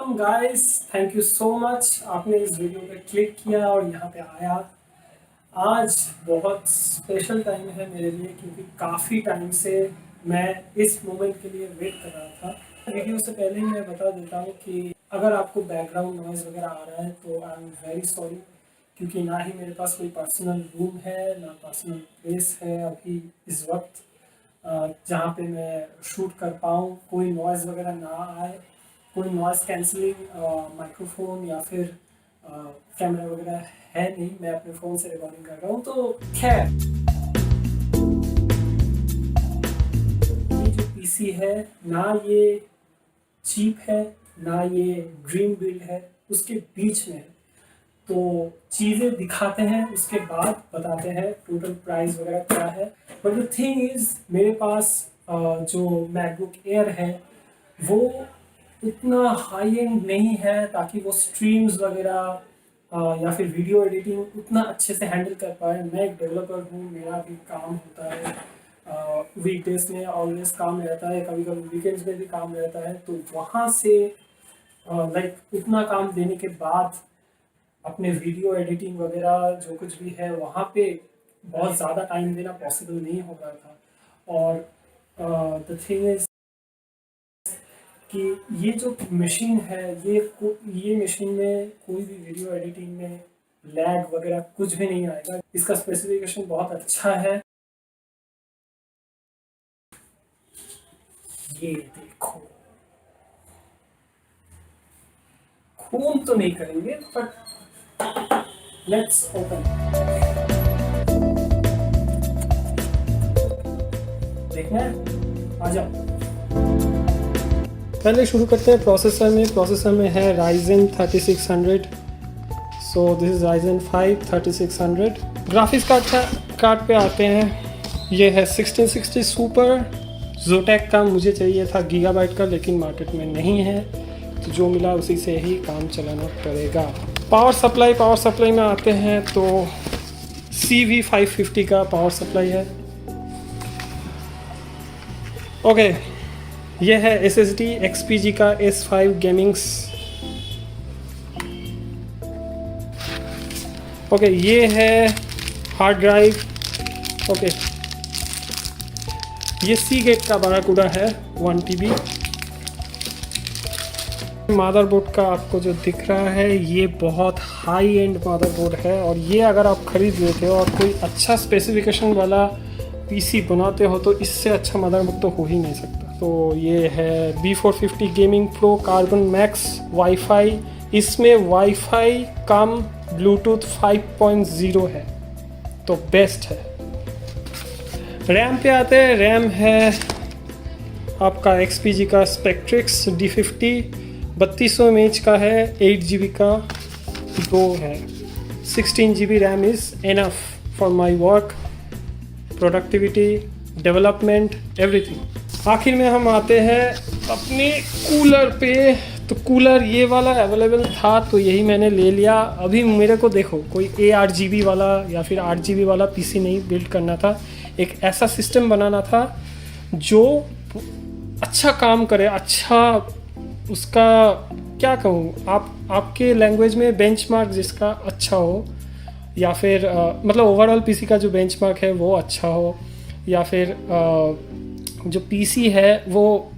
Welcome guys, thank you so much. आपने इस video पे क्लिक किया और यहाँ पे आया। आज बहुत स्पेशल टाइम है मेरे लिए क्योंकि काफ़ी टाइम से मैं इस मोमेंट के लिए वेट कर रहा था। वीडियो से पहले ही मैं बता देता हूँ कि अगर आपको बैकग्राउंड नॉइज़ वगैरह आ रहा है तो आई एम वेरी सॉरी, क्योंकि ना ही मेरे पास कोई पर्सनल रूम है ना पर्सनल प्लेस है अभी इस वक्त जहाँ पे मैं शूट कर पाऊँ, कोई नॉइज़ वगैरह ना आए, कोई नॉइज़ कैंसलिंग माइक्रोफोन या फिर कैमरा वगैरह है नहीं। मैं अपने फ़ोन से रिकॉर्डिंग कर रहा हूँ। तो खैर, ये जो पीसी है ना ये चीप है ना ये ड्रीम बिल्ड है, उसके बीच में है। तो चीज़ें दिखाते हैं उसके बाद बताते हैं टोटल प्राइस वगैरह क्या है। बट द थिंग इज़ मेरे पास जो मैकबुक एयर है वो उतना हाई एंड नहीं है ताकि वो स्ट्रीम्स वगैरह या फिर वीडियो एडिटिंग उतना अच्छे से हैंडल कर पाए। मैं एक डेवलपर हूँ, मेरा भी काम होता है, वीकडेज में ऑलवेज काम रहता है, कभी कभी वीकेंड्स में भी काम रहता है। तो वहाँ से लाइक उतना काम देने के बाद अपने वीडियो एडिटिंग वगैरह जो कुछ भी है वहाँ पे बहुत ज़्यादा टाइम देना पॉसिबल नहीं हो रहा था। और द थिंग इज़ कि ये जो मशीन है ये मशीन में कोई भी वीडियो एडिटिंग में लैग वगैरह कुछ भी नहीं आएगा। इसका स्पेसिफिकेशन बहुत अच्छा है। ये देखो, खून तो नहीं करेंगे बट लेट्स ओपन। देखना है, आ जाओ। पहले शुरू करते हैं प्रोसेसर में है Ryzen 3600। So this is Ryzen 5 3600। Graphics card पे आते हैं। ये है 1660 सुपर Zotac का। मुझे चाहिए था गीगाबाइट का, लेकिन मार्केट में नहीं है, तो जो मिला उसी से ही काम चलाना पड़ेगा। पावर सप्लाई में आते हैं तो CV550 का पावर सप्लाई है। ओके, ये है SSD XPG का S5 गेमिंग्स। ओके, ये है हार्ड ड्राइव। ओके, ये Seagate का बाराकूडा है 1 TB। मदरबोर्ड का आपको जो दिख रहा है ये बहुत हाई एंड मदरबोर्ड है, और ये अगर आप खरीद लेते हो और कोई अच्छा स्पेसिफिकेशन वाला पीसी बनाते हो तो इससे अच्छा मदरबोर्ड तो हो ही नहीं सकता। तो ये है B450 gaming pro carbon max wifi. इसमें वाईफाई कम ब्लूटूथ 5.0 है, तो बेस्ट है। रैम पे आते हैं। रैम है आपका XPG का Spectrix D50 3200 mAh का है, 8 GB का दो है। 16 GB RAM is enough for my work, productivity, development, everything. आखिर में हम आते हैं अपने कूलर पे। तो कूलर ये वाला अवेलेबल था तो यही मैंने ले लिया। अभी मेरे को देखो कोई ARGB वाला या फिर 8GB वाला पीसी नहीं बिल्ड करना था, एक ऐसा सिस्टम बनाना था जो अच्छा काम करे, अच्छा उसका क्या कहूँ आपके लैंग्वेज में बेंचमार्क जिसका अच्छा हो, या फिर मतलब ओवरऑल पीसी का जो बेंचमार्क है वो अच्छा हो, या फिर जो पीसी है वो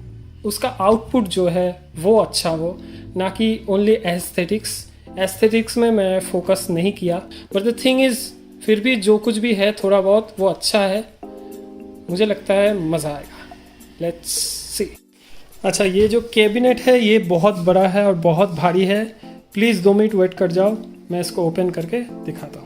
उसका आउटपुट जो है वो अच्छा हो, ना कि ओनली एस्थेटिक्स में मैं फोकस नहीं किया। बट द थिंग इज़ फिर भी जो कुछ भी है थोड़ा बहुत वो अच्छा है, मुझे लगता है मज़ा आएगा। Let's see. अच्छा, ये जो कैबिनेट है ये बहुत बड़ा है और बहुत भारी है। प्लीज़ 2 मिनट वेट कर जाओ, मैं इसको ओपन करके दिखाता हूँ।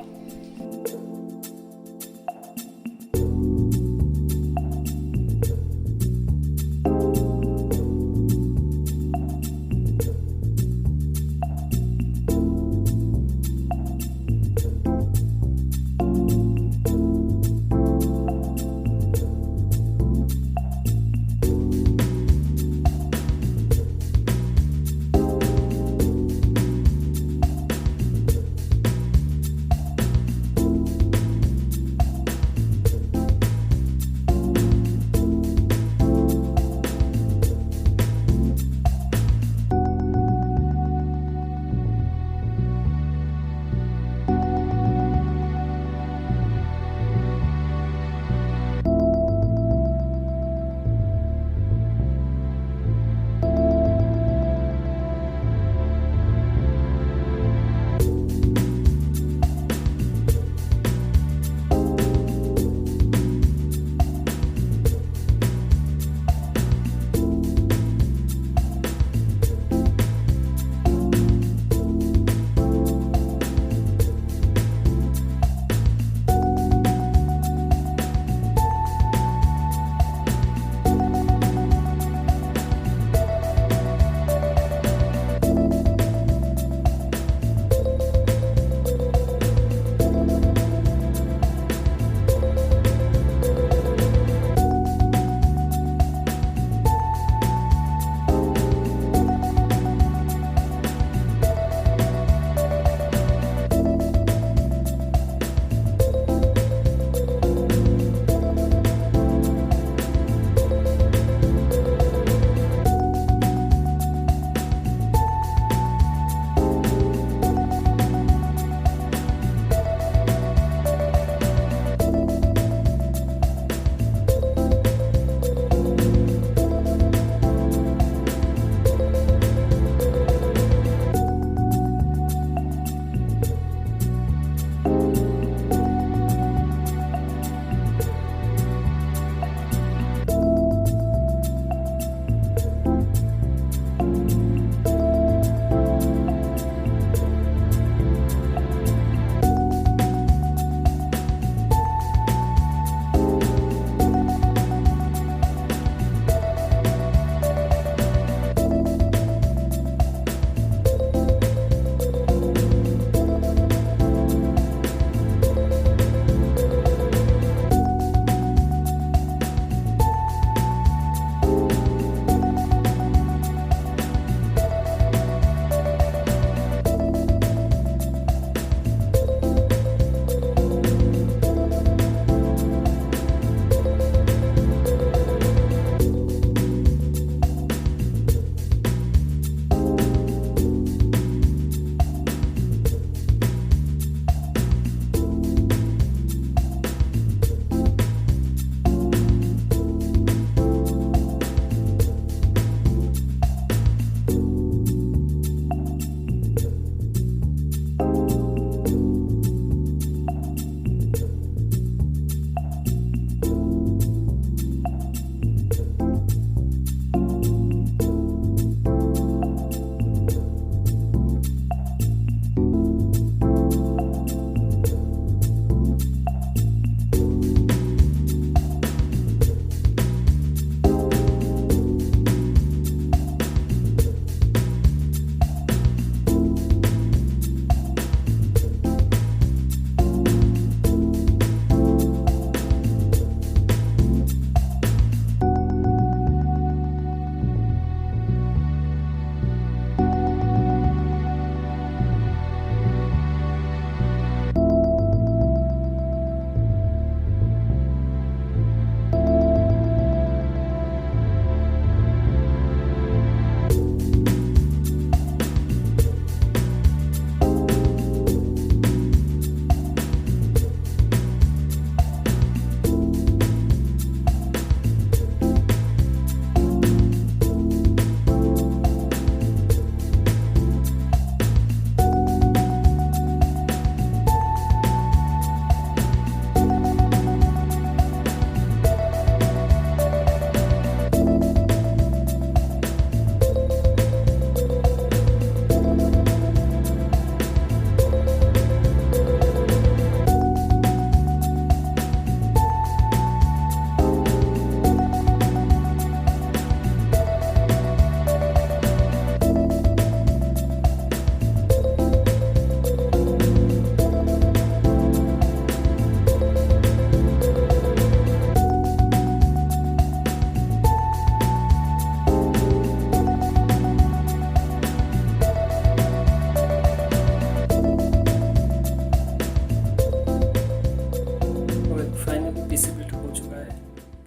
कंप्लीट हो चुका है,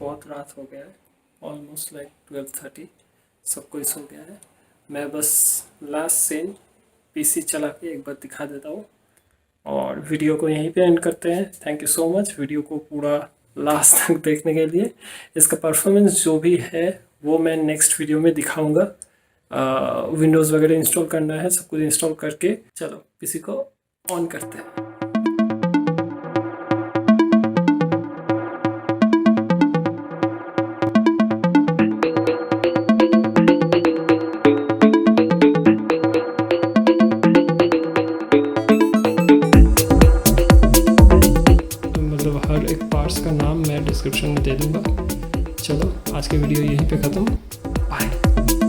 बहुत रात हो गया है, ऑलमोस्ट लाइक 12:30, सब कोई सो गया है। मैं बस लास्ट सीन पीसी चला के एक बार दिखा देता हूँ और वीडियो को यहीं पे एंड करते हैं। Thank you so much video को पूरा लास्ट तक देखने के लिए। इसका परफॉर्मेंस जो भी है वो मैं नेक्स्ट वीडियो में दिखाऊंगा। विंडोज़ वगैरह इंस्टॉल करना है, सब कुछ इंस्टॉल करके चलो पीसी को ऑन करते हैं। मतलब हर एक पार्ट्स का नाम मैं डिस्क्रिप्शन में दे दूंगा। चलो आज की वीडियो यहीं पे ख़त्म। बाय।